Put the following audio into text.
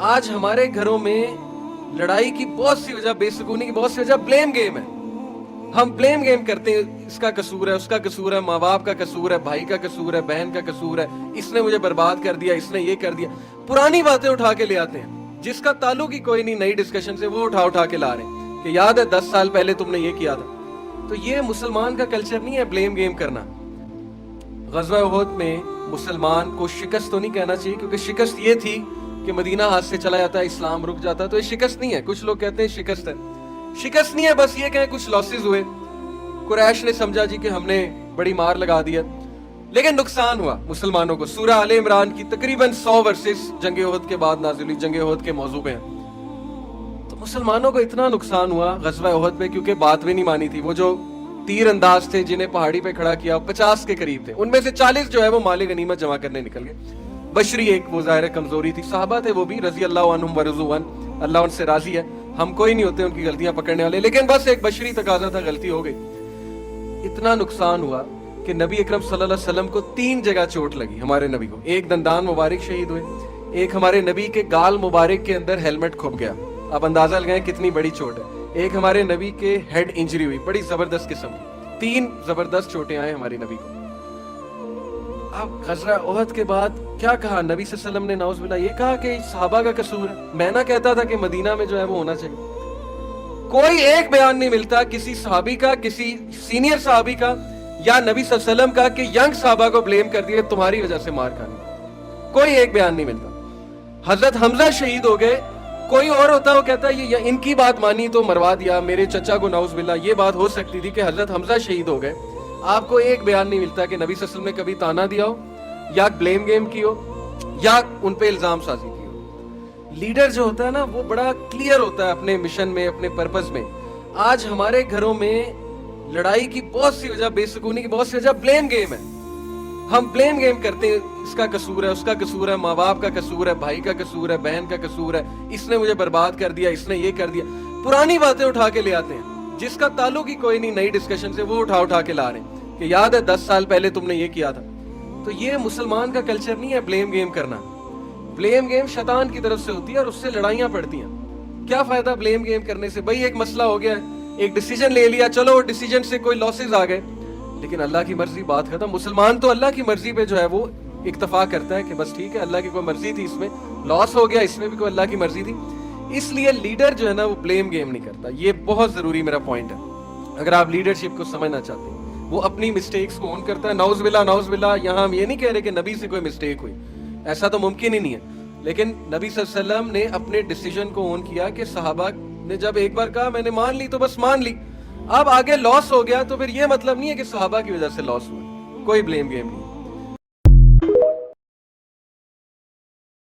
آج ہمارے گھروں میں لڑائی کی بہت سی وجہ، بے سکونی کی بہت سی وجہ بلیم گیم ہے. ہم بلیم گیم کرتے ہیں، اس کا قصور ہے، اس کا قصور ہے، ماں باپ کا قصور ہے، بھائی کا قصور ہے، بہن کا قصور ہے، اس نے مجھے برباد کر دیا، اس نے یہ کر دیا. پرانی باتیں اٹھا کے لے آتے ہیں جس کا تعلق ہی کوئی نہیں نئی ڈسکشن سے، وہ اٹھا کے لا رہے ہیں کہ یاد ہے 10 سال پہلے تم نے یہ کیا تھا. تو یہ مسلمان کا کلچر نہیں ہے بلیم گیم کرنا. غزوہ احد میں مسلمان کو شکست تو نہیں کہنا چاہیے، کیونکہ شکست یہ تھی کہ مدینہ ہاتھ سے چلا جاتا ہے، اسلام رک جاتا ہے. تو یہ شکست نہیں ہے. کچھ لوگ کہتے ہیں شکست ہے، شکست نہیں ہے، بس یہ کہیں کچھ لاسز ہوئے. قریش نے سمجھا جی کہ ہم نے بڑی مار لگا دیا، لیکن نقصان ہوا مسلمانوں کو. سورہ آل عمران کی تقریباً 100 ورسز جنگ احد کے بعد نازل ہوئی، جنگ احد کے موضوع پہ ہیں. تو مسلمانوں کو اتنا نقصان ہوا غزوہ احد میں، کیونکہ بات بھی نہیں مانی تھی. وہ جو تیر انداز تھے جنہیں پہاڑی پہ کھڑا کیا 50 کے قریب تھے، ان میں سے 40 جو ہے وہ مال غنیمت جمع کرنے نکل گئے. بشری ایک وہ ظاہر کمزوری تھی. صحابہ تھے وہ بھی رضی اللہ عنہم ورضوا عنہ، اللہ ان سے راضی ہے. ہم کوئی نہیں ہوتے ان کی غلطیاں پکڑنے والے، لیکن بس ایک بشری تقاضا تھا، غلطی ہو گئی. اتنا نقصان ہوا کہ نبی اکرم صلی اللہ علیہ وسلم کو 3 جگہ چوٹ لگی. ہمارے نبی کو ایک دندان مبارک شہید ہوئے، ایک ہمارے نبی کے گال مبارک کے اندر ہیلمٹ کھپ گیا. آپ اندازہ لگائیں کتنی بڑی چوٹ ہے. ایک ہمارے نبی کے ہیڈ انجری ہوئی، بڑی زبردست قسم کی. 3 زبردست چوٹیں آئے ہمارے نبی کو. اب غزوہ احد کے بعد کیا کہا نبی صلی اللہ علیہ وسلم نے؟ نعوذ باللہ یہ کہا کہ صحابہ کا قصور ہے. میں نہ کہتا تھا کہ مدینہ میں جو ہے وہ ہونا چاہیے. کوئی ایک بیان نہیں ملتا کسی صحابی کا، کسی سینئر صحابی کا یا نبی صلی اللہ علیہ وسلم کا کہ ینگ صحابہ کو بلیم کر دیا تمہاری وجہ سے مار کھانی. کوئی ایک بیان نہیں ملتا. حضرت حمزہ شہید ہو گئے، کوئی اور ہوتا وہ کہتا یہ ان کی بات مانی تو مروا دیا میرے چچا کو. نعوذ باللہ یہ بات ہو سکتی تھی کہ حضرت حمزہ شہید ہو گئے. آپ کو ایک بیان نہیں ملتا کہ نبی صلی اللہ علیہ وسلم نے کبھی تانا دیا ہو یا بلیم گیم کی ہو یا ان پہ الزام سازی کی ہو. لیڈر جو ہوتا ہے نا وہ بڑا کلیئر ہوتا ہے اپنے مشن میں، اپنے پرپز میں. آج ہمارے گھروں میں لڑائی کی بہت سی وجہ، بے سکونی کی بہت سی وجہ بلیم گیم ہے. ہم بلیم گیم کرتے ہیں، اس کا قصور ہے، اس کا قصور ہے، ماں باپ کا قصور ہے، بھائی کا قصور ہے، بہن کا قصور ہے، اس نے مجھے برباد کر دیا، اس نے یہ کر دیا. پرانی باتیں اٹھا کے لے آتے ہیں جس کا تعلق ہی کوئی نہیں نئی ڈسکشن سے، وہ اٹھا کے لا رہے ہیں کہ یاد ہے 10 سال پہلے تم نے یہ کیا تھا. تو یہ مسلمان کا کلچر نہیں ہے بلیم گیم کرنا. بلیم گیم شیطان کی طرف سے ہوتی ہے اور اس سے لڑائیاں پڑتی ہیں. کیا فائدہ بلیم گیم کرنے سے؟ بھائی ایک مسئلہ ہو گیا ہے، ایک ڈیسیجن لے لیا، چلو ڈیسیجن سے کوئی لاسز آ گئے، لیکن اللہ کی مرضی، بات ختم. مسلمان تو اللہ کی مرضی پہ جو ہے وہ اکتفا کرتا ہے کہ بس ٹھیک ہے اللہ کی کوئی مرضی تھی، اس میں لاس ہو گیا، اس میں بھی کوئی اللہ کی مرضی تھی. اس لیے لیڈر جو ہے نا وہ بلیم گیم نہیں کرتا. یہ بہت ضروری میرا پوائنٹ ہے. اگر آپ لیڈرشپ کو سمجھنا چاہتے ہیں، وہ اپنی مسٹیکس کو اون کرتا ہے. نعوذ باللہ نعوذ باللہ. یہاں ہم یہ نہیں کہہ رہے کہ نبی سے کوئی مسٹیک ہوئی، ایسا تو ممکن ہی نہیں ہے. لیکن نبی صلی اللہ علیہ وسلم نے اپنے ڈیسیجن کو اون کیا کہ صحابہ نے جب ایک بار کہا میں نے مان لی تو بس مان لی. اب آگے لاس ہو گیا تو پھر یہ مطلب نہیں ہے کہ صحابہ کی وجہ سے لاس ہوا. کوئی بلیم گیم نہیں.